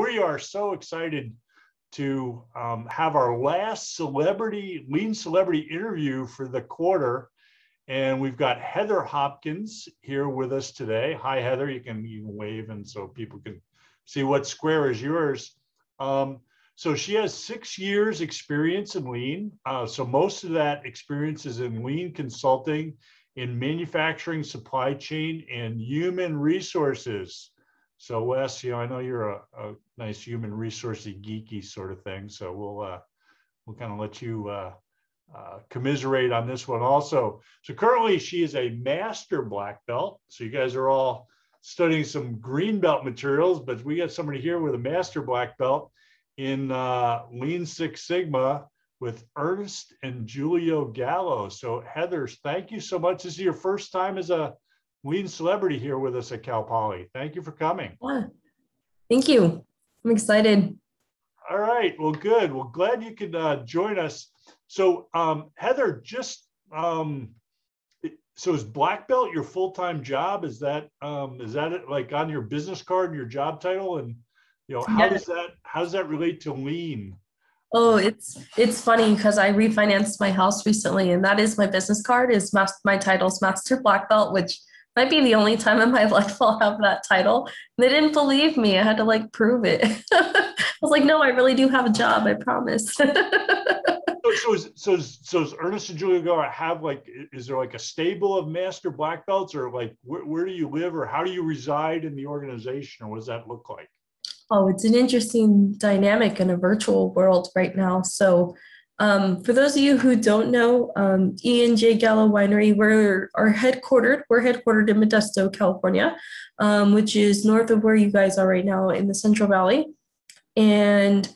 We are so excited to have our last lean celebrity interview for the quarter. And we've got Heather Hopkins here with us today. Hi, Heather. You can wave and so people can see what square is yours. So she has 6 years experience in lean. So most of that experience is in lean consulting, in manufacturing, supply chain, and human resources. So Wes, I know you're a nice human resourcey geeky sort of thing. So we'll kind of let you commiserate on this one also. So currently she is a master black belt. So you guys are all studying some green belt materials, but we got somebody here with a master black belt in Lean Six Sigma with Ernest and Julio Gallo. So Heather, thank you so much. This is your first time as a lean celebrity here with us at Cal Poly. Thank you for coming. Yeah. Thank you. I'm excited. All right. Well, good. Well, glad you could join us. So Heather, just so is black belt your full-time job? Is that it, like on your business card and your job title? And how does that relate to lean? Oh, it's funny because I refinanced my house recently, and that is my business card. My title's Master Black Belt, which might be the only time in my life I'll have that title. And they didn't believe me. I had to prove it. I was like, no, I really do have a job. I promise. So is Ernest and Julia Gallo have is there a stable of master black belts, or where do you live, or how do you reside in the organization, or what does that look like? Oh, it's an interesting dynamic in a virtual world right now. So for those of you who don't know, E&J Gallo Winery, we're headquartered in Modesto, California, which is north of where you guys are right now in the Central Valley. And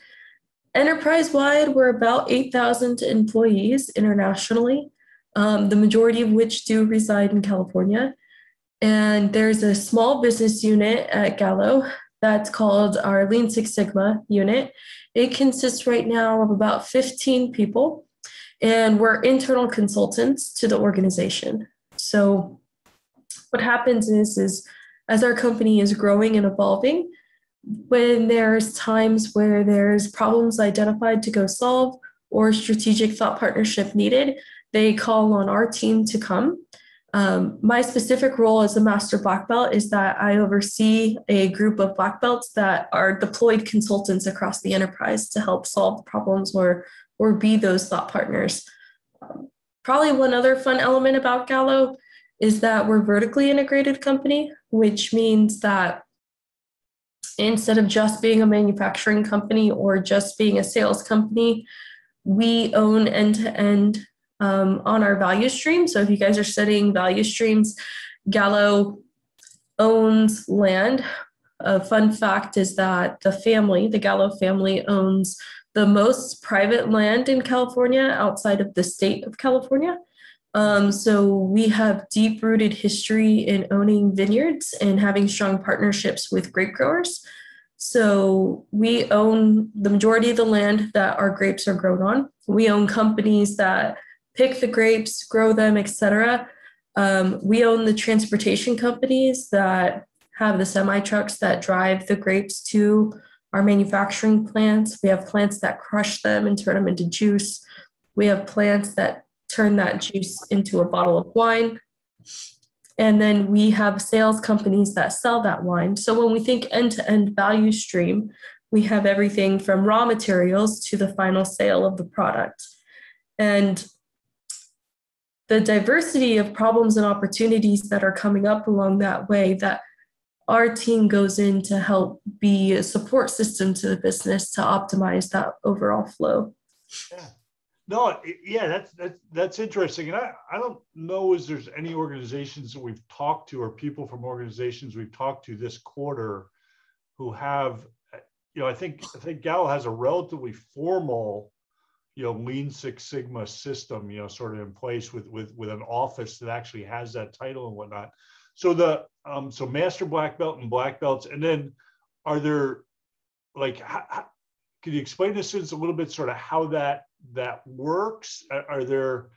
enterprise-wide, we're about 8,000 employees internationally, the majority of which do reside in California. And there's a small business unit at Gallo that's called our Lean Six Sigma unit. It consists right now of about 15 people, and we're internal consultants to the organization. So what happens is as our company is growing and evolving, when there's times where there's problems identified to go solve or strategic thought partnership needed, they call on our team to come. My specific role as a master black belt is that I oversee a group of black belts that are deployed consultants across the enterprise to help solve problems or be those thought partners. Probably one other fun element about Gallo is that we're a vertically integrated company, which means that instead of just being a manufacturing company or just being a sales company, we own end-to-end on our value stream. So if you guys are studying value streams, Gallo owns land. A fun fact is that the Gallo family owns the most private land in California outside of the state of California. So we have deep-rooted history in owning vineyards and having strong partnerships with grape growers. So we own the majority of the land that our grapes are grown on. We own companies that pick the grapes, grow them, etc. We own the transportation companies that have the semi-trucks that drive the grapes to our manufacturing plants. We have plants that crush them and turn them into juice. We have plants that turn that juice into a bottle of wine. And then we have sales companies that sell that wine. So when we think end-to-end value stream, we have everything from raw materials to the final sale of the product. And the diversity of problems and opportunities that are coming up along that way, that our team goes in to help be a support system to the business to optimize that overall flow. Yeah. No, yeah, that's interesting. And I don't know if there's any organizations that we've talked to or people from organizations we've talked to this quarter who have, I think Gallo has a relatively formal Lean Six Sigma system, sort of in place with an office that actually has that title and whatnot. So so master black belt and black belts, and then are there could you explain this a little bit, sort of how that works? Are there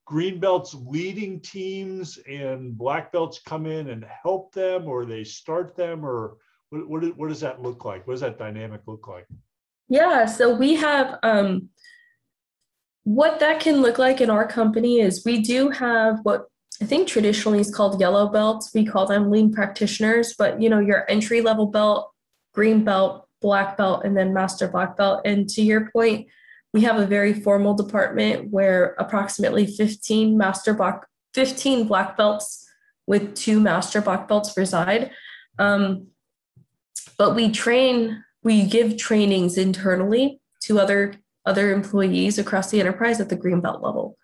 green belts leading teams and black belts come in and help them, or they start them, or What does that look like? What does that dynamic look like? Yeah, so we have what that can look like in our company is we do have what I think traditionally is called yellow belts. We call them lean practitioners, but your entry level belt, green belt, black belt, and then master black belt. And to your point, we have a very formal department where approximately 15 black belts with 2 master black belts reside. But we give trainings internally to other employees across the enterprise at the green belt level.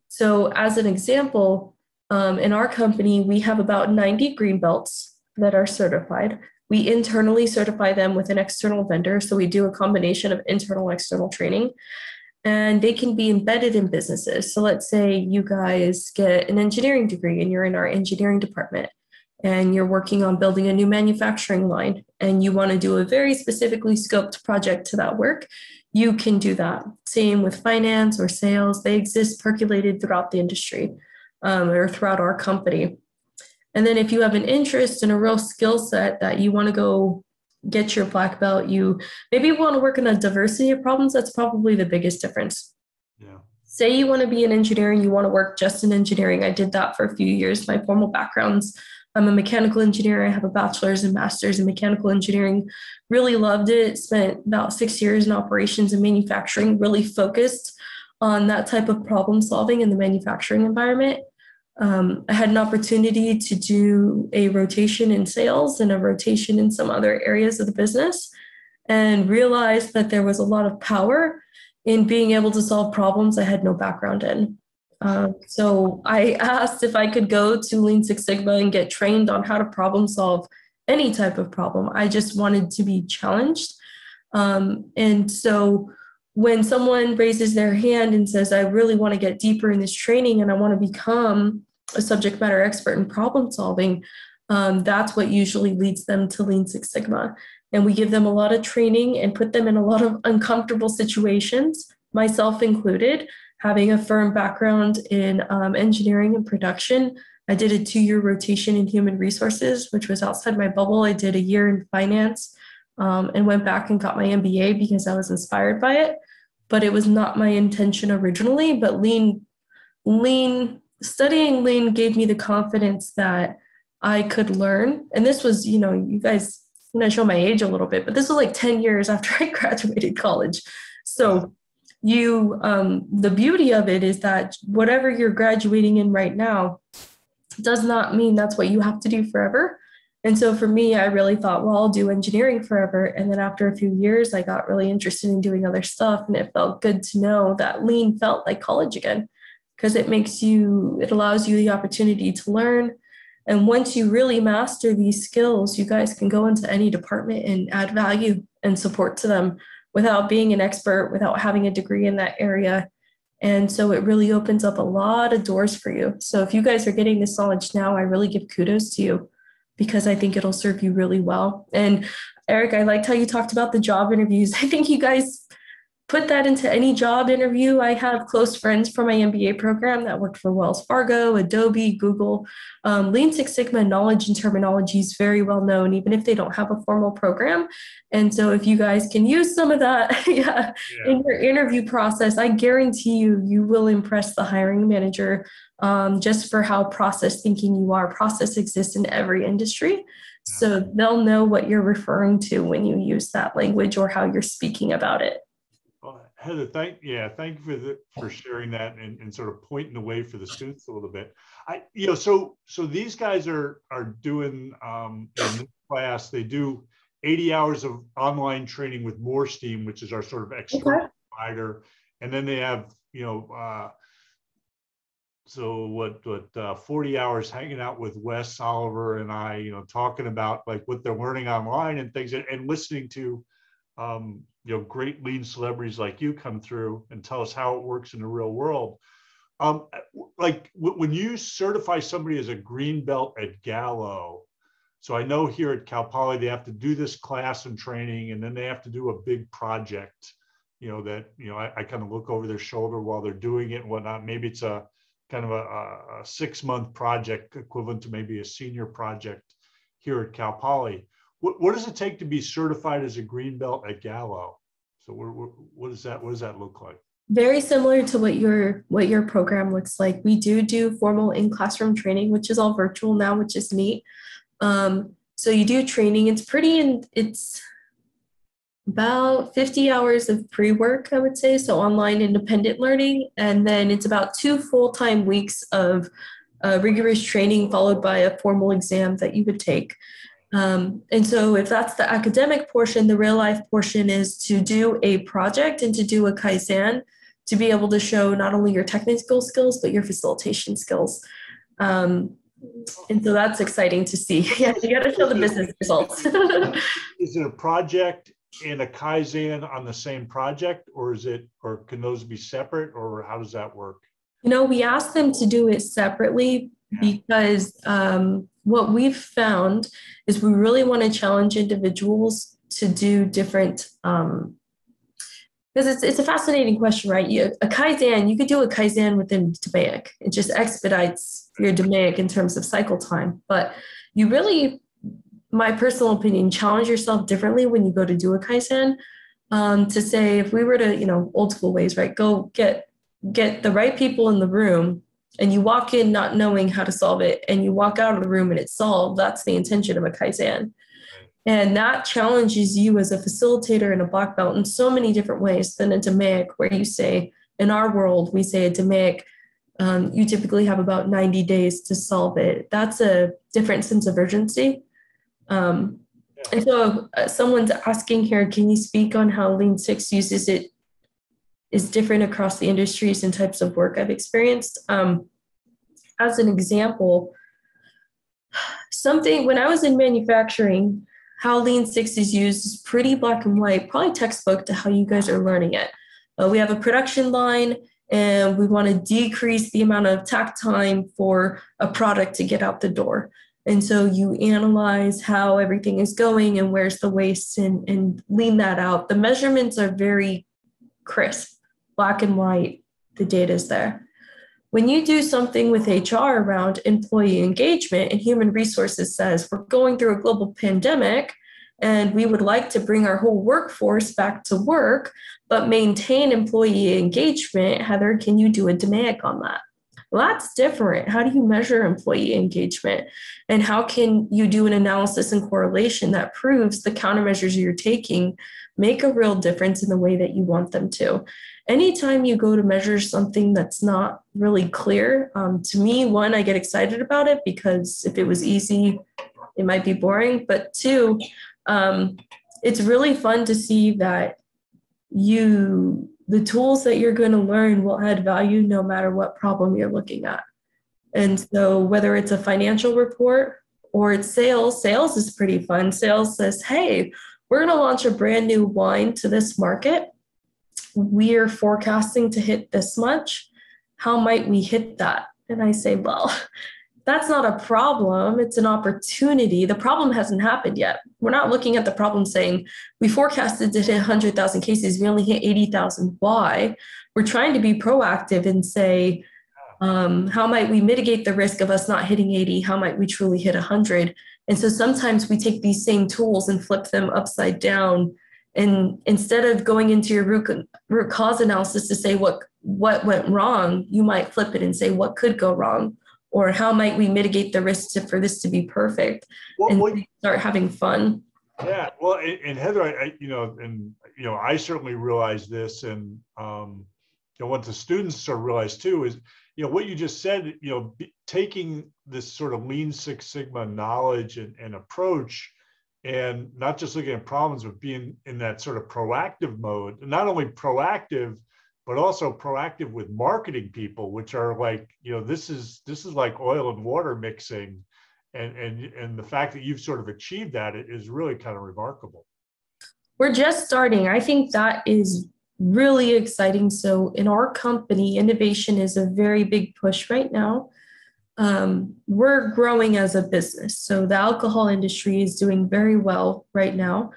So as an example, in our company, we have about 90 green belts that are certified. We internally certify them with an external vendor. So we do a combination of internal and external training, and they can be embedded in businesses. So let's say you guys get an engineering degree and you're in our engineering department and you're working on building a new manufacturing line and you want to do a very specifically scoped project to that work, you can do that. Same with finance or sales. They exist percolated throughout the industry or throughout our company. And then if you have an interest in a real skill set that you want to go get your black belt, you maybe want to work on a diversity of problems. That's probably the biggest difference. Yeah. Say you want to be in engineering, you want to work just in engineering. I did that for a few years. My formal backgrounds, I'm a mechanical engineer. I have a bachelor's and master's in mechanical engineering. Really loved it. Spent about 6 years in operations and manufacturing, really focused on that type of problem solving in the manufacturing environment. I had an opportunity to do a rotation in sales and a rotation in some other areas of the business and realized that there was a lot of power in being able to solve problems I had no background in. So I asked if I could go to Lean Six Sigma and get trained on how to problem solve any type of problem. I just wanted to be challenged. And so when someone raises their hand and says, I really want to get deeper in this training and I want to become a subject matter expert in problem solving, that's what usually leads them to Lean Six Sigma. And we give them a lot of training and put them in a lot of uncomfortable situations, myself included. Having a firm background in engineering and production, I did a 2-year rotation in human resources, which was outside my bubble. I did a year in finance and went back and got my MBA because I was inspired by it. But it was not my intention originally. But studying lean gave me the confidence that I could learn. And this was, you guys, I'm going to show my age a little bit, but this was like 10 years after I graduated college. So the beauty of it is that whatever you're graduating in right now does not mean that's what you have to do forever. And so for me, I really thought, well, I'll do engineering forever. And then after a few years, I got really interested in doing other stuff. And it felt good to know that lean felt like college again, because it allows you the opportunity to learn. And once you really master these skills, you guys can go into any department and add value and support to them without being an expert, without having a degree in that area. And so it really opens up a lot of doors for you. So if you guys are getting this knowledge now, I really give kudos to you because I think it'll serve you really well. And Eric, I liked how you talked about the job interviews. I think you guys put that into any job interview. I have close friends from my MBA program that worked for Wells Fargo, Adobe, Google. Lean Six Sigma knowledge and terminology is very well known, even if they don't have a formal program. And so if you guys can use some of that in your interview process, I guarantee you will impress the hiring manager just for how process thinking you are. Process exists in every industry. So they'll know what you're referring to when you use that language or how you're speaking about it. Heather, thank you for sharing that and sort of pointing the way for the students a little bit. So these guys are doing in this class, they do 80 hours of online training with More Steam, which is our sort of external provider, and then they have 40 hours hanging out with Wes Oliver and I, talking about like what they're learning online and things, and listening to great lean celebrities like you come through and tell us how it works in the real world. Like when you certify somebody as a green belt at Gallo, so I know here at Cal Poly, they have to do this class and training, and then they have to do a big project, I kind of look over their shoulder while they're doing it and whatnot. Maybe it's a kind of a 6-month project equivalent to maybe a senior project here at Cal Poly. what does it take to be certified as a green belt at Gallo? So what does that look like? Very similar to what your program looks like. We do formal in-classroom training, which is all virtual now, which is neat. So you do training. It's about 50 hours of pre-work, I would say, so online independent learning. And then it's about 2 full-time weeks of rigorous training followed by a formal exam that you would take. And so if that's the academic portion, the real life portion is to do a project and to do a Kaizen to be able to show not only your technical skills, but your facilitation skills. And so that's exciting to see. Yeah, you got to show the business results. Is it a project and a Kaizen on the same project, or can those be separate, or how does that work? We asked them to do it separately because what we've found is we really want to challenge individuals to do different, because it's a fascinating question, right? A Kaizen, you could do a Kaizen within DMAIC. It just expedites your DMAIC in terms of cycle time. But you really, my personal opinion, challenge yourself differently when you go to do a Kaizen. To say, if we were to, old school ways, right? Go get the right people in the room, and you walk in not knowing how to solve it, and you walk out of the room and it's solved. That's the intention of a Kaizen. And that challenges you as a facilitator and a black belt in so many different ways than a DMAIC, where you say, in our world, we say a DMAIC, you typically have about 90 days to solve it. That's a different sense of urgency. And so someone's asking here, can you speak on how Lean Six uses it is different across the industries and types of work I've experienced? As an example, when I was in manufacturing, how Lean Six is used is pretty black and white, probably textbook to how you guys are learning it. We have a production line, and we want to decrease the amount of takt time for a product to get out the door. And so you analyze how everything is going and where's the waste and lean that out. The measurements are very crisp, black and white, the data is there. When you do something with HR around employee engagement, and human resources says, we're going through a global pandemic and we would like to bring our whole workforce back to work, but maintain employee engagement, Heather, can you do a DMAIC on that? Well, that's different. How do you measure employee engagement? And how can you do an analysis and correlation that proves the countermeasures you're taking make a real difference in the way that you want them to? Anytime you go to measure something that's not really clear, to me, one, I get excited about it because if it was easy, it might be boring. But two, it's really fun to see that the tools that you're going to learn will add value no matter what problem you're looking at. And so whether it's a financial report or it's sales is pretty fun. Sales says, hey, we're going to launch a brand new wine to this market. We're forecasting to hit this much. How might we hit that? And I say, well, that's not a problem. It's an opportunity. The problem hasn't happened yet. We're not looking at the problem saying, we forecasted to hit 100,000 cases. We only hit 80,000. Why? We're trying to be proactive and say, how might we mitigate the risk of us not hitting 80? How might we truly hit 100? And so sometimes we take these same tools and flip them upside down. And instead of going into your root cause analysis to say what went wrong, you might flip it and say, what could go wrong? Or how might we mitigate the risk for this to be perfect? And start having fun. Yeah, well, and Heather, I certainly realize this, and what the students are realize too is, what you just said, taking this sort of Lean Six Sigma knowledge and approach, and not just looking at problems, but being in that sort of proactive mode, not only proactive, but also proactive with marketing people, which are like, this is like oil and water mixing. And the fact that you've sort of achieved that is really kind of remarkable. We're just starting. I think that is really exciting. So in our company, innovation is a very big push right now. We're growing as a business. So the alcohol industry is doing very well right now.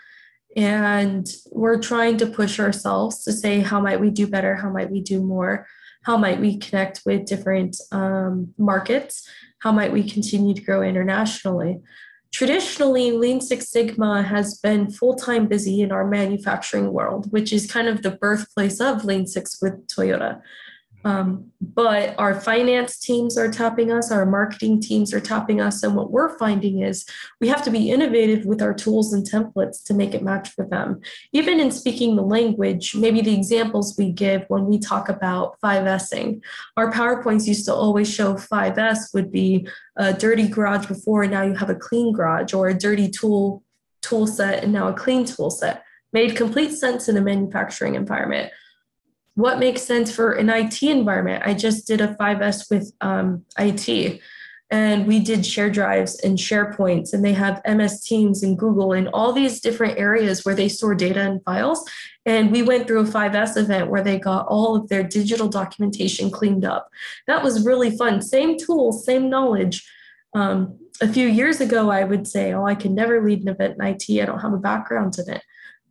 And we're trying to push ourselves to say, how might we do better? How might we do more? How might we connect with different markets? How might we continue to grow internationally? traditionally, Lean Six Sigma has been full-time busy in our manufacturing world, which is kind of the birthplace of Lean Six with Toyota. But our finance teams are tapping us, our marketing teams are tapping us. And what we're finding is we have to be innovative with our tools and templates to make it match for them. Even in speaking the language, maybe the examples we give when we talk about 5Sing, our PowerPoints used to always show 5S would be a dirty garage before, and now you have a clean garage, or a dirty tool set and now a clean tool set. Made complete sense in a manufacturing environment. What makes sense for an IT environment? I just did a 5S with IT, and we did share drives and SharePoints, and they have MS Teams and Google and all these different areas where they store data and files. And we went through a 5S event where they got all of their digital documentation cleaned up. That was really fun. Same tools, same knowledge. A few years ago, I would say, oh, I can never lead an event in IT. I don't have a background in it.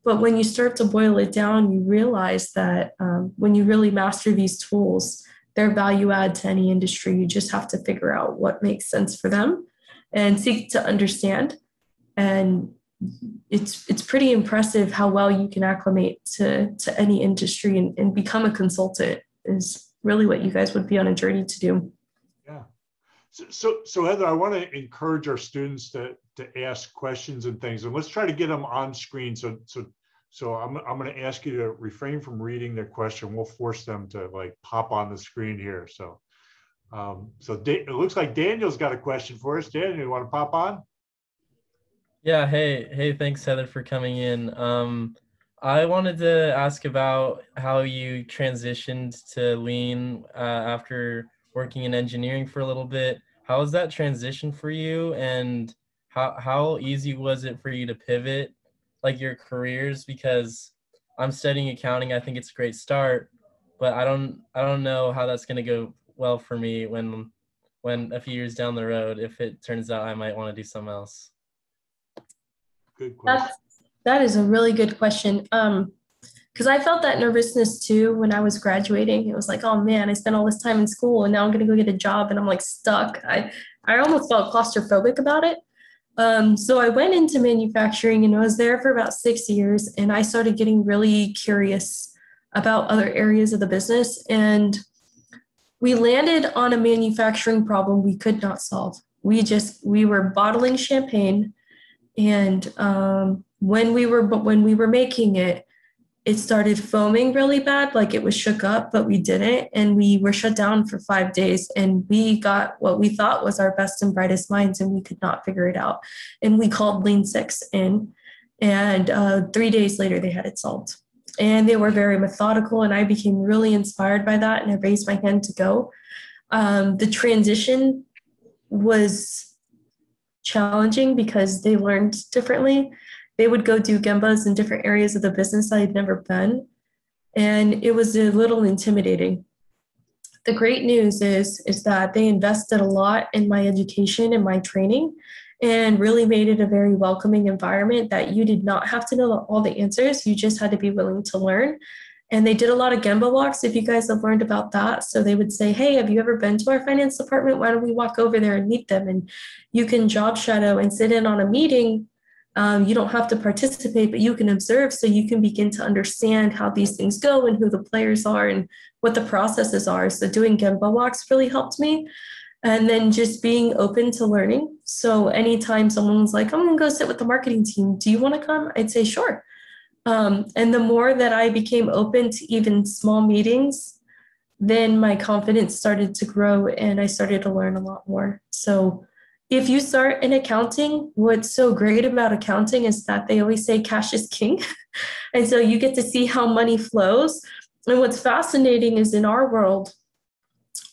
But when you start to boil it down, you realize that when you really master these tools, they're value add to any industry. You just have to figure out what makes sense for them and seek to understand. And it's pretty impressive how well you can acclimate to any industry and become a consultant is really what you guys would be on a journey to do. Yeah. So Heather, I want to encourage our students to ask questions and things, and let's try to get them on screen. So I'm going to ask you to refrain from reading their question. We'll force them to like pop on the screen here. So it looks like Daniel's got a question for us. Daniel, you want to pop on? Yeah. Hey, thanks Heather for coming in. I wanted to ask about how you transitioned to Lean after working in engineering for a little bit. How was that transition for you, and how easy was it for you to pivot like your careers? Because I'm studying accounting. I think it's a great start, but I don't know how that's going to go well for me when a few years down the road, if it turns out I might want to do something else. Good question. That is a really good question. Because I felt that nervousness too when I was graduating. It was like, oh man, I spent all this time in school and now I'm going to go get a job and I'm like stuck. I almost felt claustrophobic about it. So I went into manufacturing and I was there for about 6 years, and I started getting really curious about other areas of the business. And we landed on a manufacturing problem we could not solve. We were bottling champagne, and when we were making it, it started foaming really bad, like it was shook up, but we didn't. And we were shut down for 5 days, and we got what we thought was our best and brightest minds, and we could not figure it out. And we called Lean Six in, and 3 days later they had it solved. And they were very methodical, and I became really inspired by that, and I raised my hand to go. The transition was challenging because they learned differently. They would go do Gembas in different areas of the business I had never been, and it was a little intimidating. The great news is that they invested a lot in my education and my training, and really made it a very welcoming environment that you did not have to know all the answers. You just had to be willing to learn. And they did a lot of Gemba walks, if you guys have learned about that. So they would say, hey, have you ever been to our finance department? Why don't we walk over there and meet them? And you can job shadow and sit in on a meeting. You don't have to participate, but you can observe, so you can begin to understand how these things go and who the players are and what the processes are. So doing Gemba walks really helped me. And then just being open to learning. So anytime someone was like, I'm going to go sit with the marketing team, do you want to come? I'd say, sure. And the more that I became open to even small meetings, then my confidence started to grow and I started to learn a lot more. So if you start in accounting, what's so great about accounting is that they always say cash is king. And so you get to see how money flows. And what's fascinating is in our world,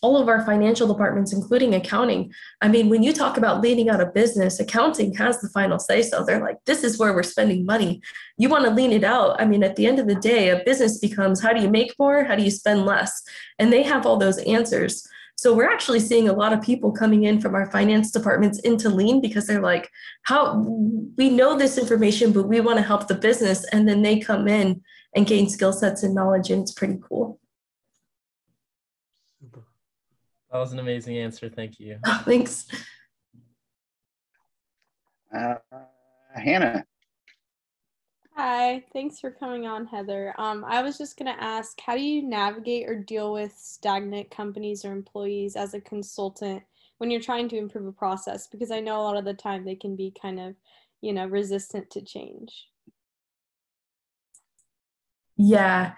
all of our financial departments, including accounting, I mean, when you talk about leaning out a business, accounting has the final say. So they're like, this is where we're spending money. You want to lean it out. I mean, at the end of the day, a business becomes, how do you make more? How do you spend less? And they have all those answers. So we're actually seeing a lot of people coming in from our finance departments into Lean because they're like, how we know this information, but we want to help the business. And then they come in and gain skill sets and knowledge, and it's pretty cool. That was an amazing answer. Thank you. Thanks. Hannah. Hi, thanks for coming on, Heather. I was just going to ask, how do you navigate or deal with stagnant companies or employees as a consultant when you're trying to improve a process? Because I know a lot of the time they can be kind of, resistant to change. Yeah.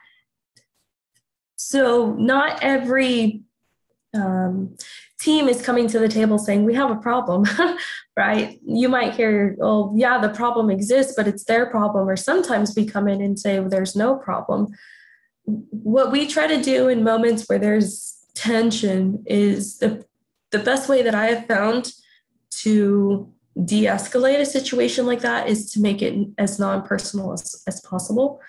So not every team is coming to the table saying, we have a problem, right? You might hear, oh, yeah, the problem exists, but it's their problem. Or sometimes we come in and say, well, there's no problem. What we try to do in moments where there's tension is the best way that I have found to de-escalate a situation like that is to make it as non-personal as possible.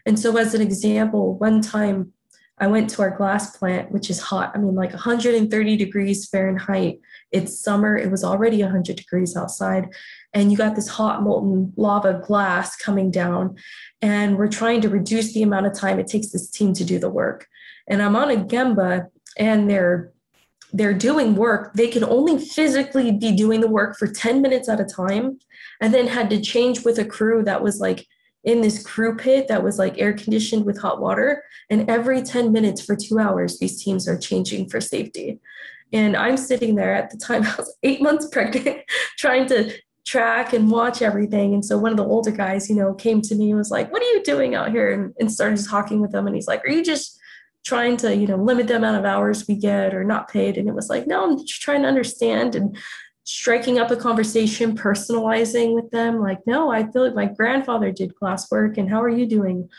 And so as an example, one time I went to our glass plant, which is hot. I mean, like 130 degrees Fahrenheit. It's summer. It was already 100 degrees outside. And you got this hot molten lava glass coming down. And we're trying to reduce the amount of time it takes this team to do the work. And I'm on a Gemba and they're doing work. They can only physically be doing the work for 10 minutes at a time, and then had to change with a crew that was like in this crew pit that was like air conditioned with hot water. And every 10 minutes for 2 hours, these teams are changing for safety. And I'm sitting there at the time, I was 8 months pregnant, trying to track and watch everything. And so one of the older guys, came to me and was like, what are you doing out here? And started talking with them. And he's like, are you just trying to, limit the amount of hours we get or not paid? And it was like, no, I'm just trying to understand and striking up a conversation, personalizing with them. Like, no, I feel like my grandfather did glass work and how are you doing?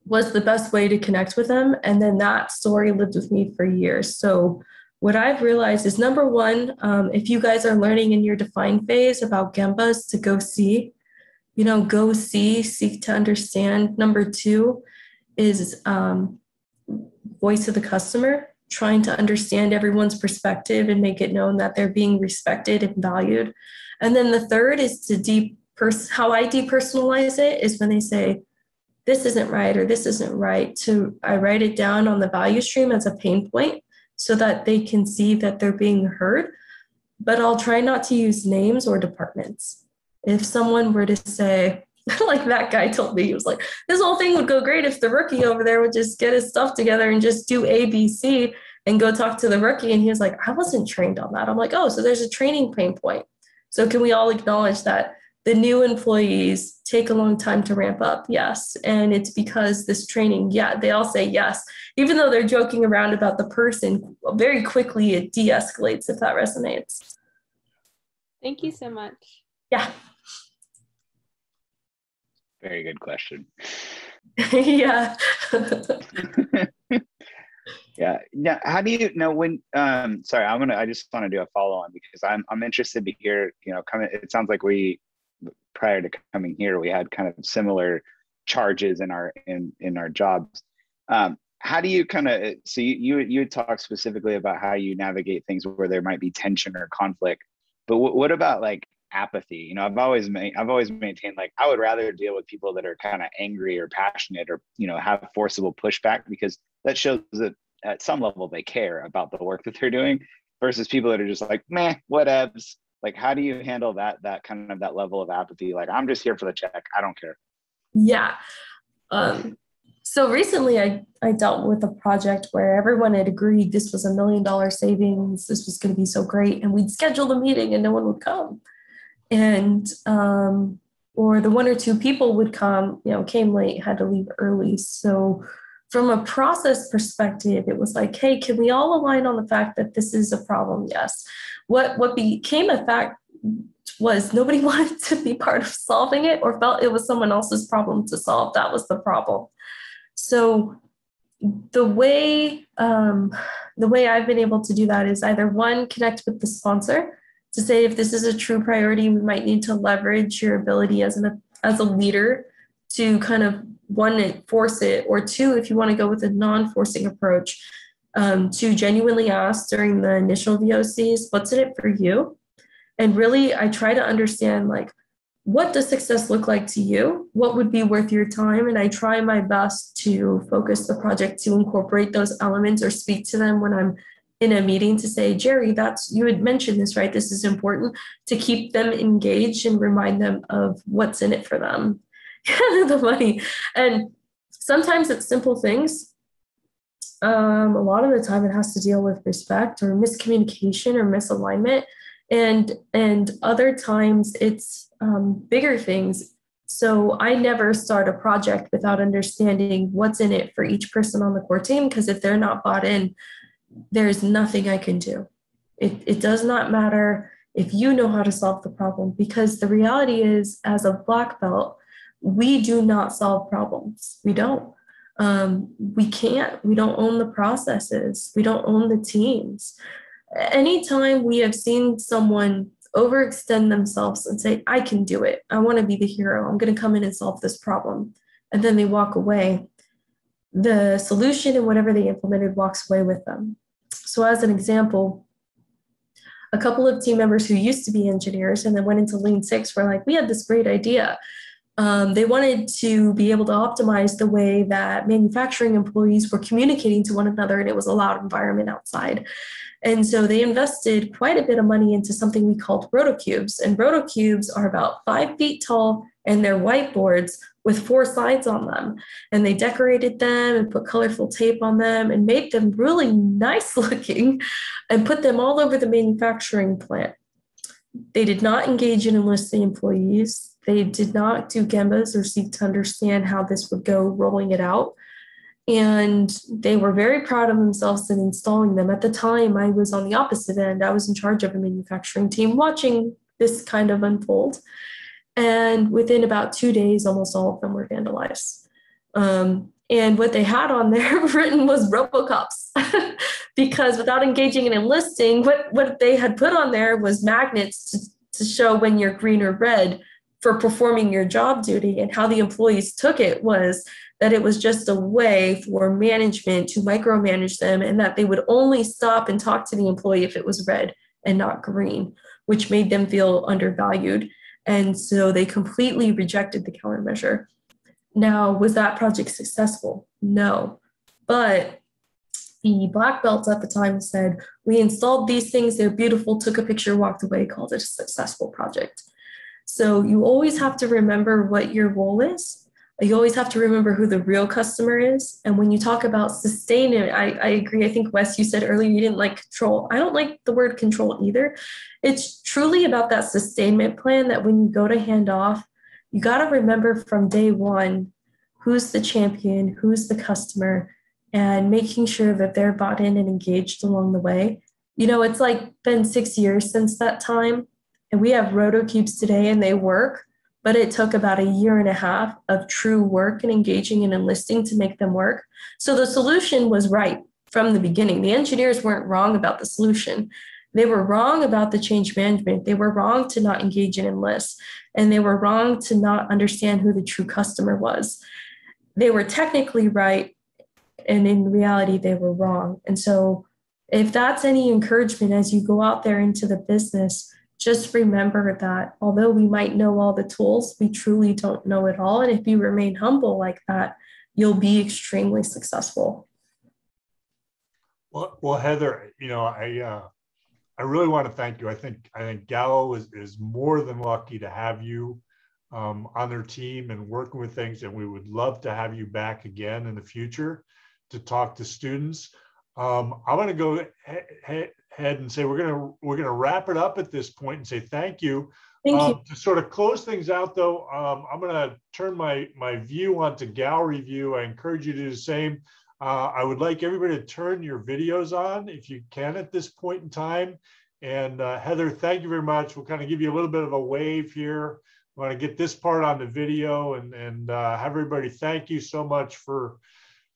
Was the best way to connect with them. And then that story lived with me for years. So what I've realized is, number one, if you guys are learning in your define phase about Gembas, to go see, seek to understand. Number two is voice of the customer, trying to understand everyone's perspective and make it known that they're being respected and valued. And then the third is how I depersonalize it is when they say, this isn't right or this isn't right, I write it down on the value stream as a pain point so that they can see that they're being heard. But I'll try not to use names or departments. If someone were to say, like that guy told me, he was like, this whole thing would go great if the rookie over there would just get his stuff together and just do A, B, C and go talk to the rookie. And he was like, I wasn't trained on that. I'm like, oh, so there's a training pain point. So can we all acknowledge that the new employees take a long time to ramp up? Yes. And it's because this training, they all say yes. Even though they're joking around about the person, very quickly it de-escalates if that resonates. Thank you so much. Yeah. Very good question. Yeah. Yeah. Now, how do you know when? Sorry, I just want to do a follow on because I'm interested to hear. It sounds like prior to coming here, we had kind of similar charges in our jobs. How do you so you talk specifically about how you navigate things where there might be tension or conflict, but what about like apathy? I've always maintained, like, I would rather deal with people that are kind of angry or passionate or have forcible pushback, because that shows that at some level they care about the work that they're doing, versus people that are just like, meh, whatevs. Like, how do you handle that kind of that level of apathy? Like, I'm just here for the check, I don't care. Yeah. So recently I dealt with a project where everyone had agreed this was $1 million savings, this was going to be so great, and we'd scheduled a meeting and no one would come. And or the one or two people would come, came late, had to leave early. So from a process perspective, it was like, hey, can we all align on the fact that this is a problem? Yes. What became a fact was nobody wanted to be part of solving it or felt it was someone else's problem to solve. That was the problem. So the way I've been able to do that is either one, connect with the sponsor to say, if this is a true priority, we might need to leverage your ability as a leader to kind of, one, force it, or two, if you want to go with a non-forcing approach, to genuinely ask during the initial VOCs, what's in it for you? And really, I try to understand, like, what does success look like to you? What would be worth your time? And I try my best to focus the project to incorporate those elements or speak to them when I'm in a meeting to say, Jerry, you had mentioned this, right? This is important, to keep them engaged and remind them of what's in it for them, the money. And sometimes it's simple things. A lot of the time it has to deal with respect or miscommunication or misalignment. And other times it's bigger things. So I never start a project without understanding what's in it for each person on the core team, because if they're not bought in, there's nothing I can do. It does not matter if you know how to solve the problem, because the reality is, as a black belt, we do not solve problems. We don't. We can't. We don't own the processes. We don't own the teams. Anytime we have seen someone overextend themselves and say, I can do it, I want to be the hero, I'm going to come in and solve this problem, and then they walk away, the solution and whatever they implemented walks away with them. So as an example, a couple of team members who used to be engineers and then went into Lean Six were like, we had this great idea. They wanted to be able to optimize the way that manufacturing employees were communicating to one another, and it was a loud environment outside. And so they invested quite a bit of money into something we called rotocubes. And rotocubes are about 5 feet tall, and they're whiteboards with 4 sides on them. And they decorated them and put colorful tape on them and made them really nice looking and put them all over the manufacturing plant. They did not engage and enlist the employees. They did not do Gembas or seek to understand how this would go rolling it out. And they were very proud of themselves in installing them. At the time, I was on the opposite end. I was in charge of a manufacturing team watching this kind of unfold. And within about 2 days, almost all of them were vandalized. And what they had on there written was Robocops, because without engaging and enlisting, what they had put on there was magnets to show when you're green or red for performing your job duty. And how the employees took it was that it was just a way for management to micromanage them, and that they would only stop and talk to the employee if it was red and not green, which made them feel undervalued. And so they completely rejected the countermeasure. Now, was that project successful? No. But the black belts at the time said, we installed these things, they're beautiful, took a picture, walked away, called it a successful project. So you always have to remember what your role is. You always have to remember who the real customer is. And when you talk about sustainment, I agree. I think, Wes, you said earlier you didn't like control. I don't like the word control either. It's truly about that sustainment plan, that when you go to hand off, you got to remember from day one, who's the champion, who's the customer, and making sure that they're bought in and engaged along the way. You know, it's like been 6 years since that time, and we have rotocubes today and they work. But it took about 1.5 years of true work and engaging and enlisting to make them work. So the solution was right from the beginning. The engineers weren't wrong about the solution. They were wrong about the change management. They were wrong to not engage and enlist. And they were wrong to not understand who the true customer was. They were technically right, and in reality, they were wrong. And so if that's any encouragement as you go out there into the business, just remember that although we might know all the tools, we truly don't know it all. And if you remain humble like that, you'll be extremely successful. Well, Heather, you know, I really want to thank you. I think Gallo is more than lucky to have you on their team and working with things. And we would love to have you back again in the future to talk to students. I'm going to go ahead and say we're going to wrap it up at this point and say thank you. Thank you. To sort of close things out, though, I'm going to turn my view onto gallery view. I encourage you to do the same. I would like everybody to turn your videos on if you can at this point in time. And Heather, thank you very much. We'll kind of give you a little bit of a wave here. I want to get this part on the video and have everybody thank you so much for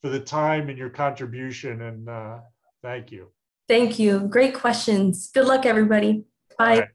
the time and your contribution. And thank you. Thank you. Great questions. Good luck, everybody. Bye.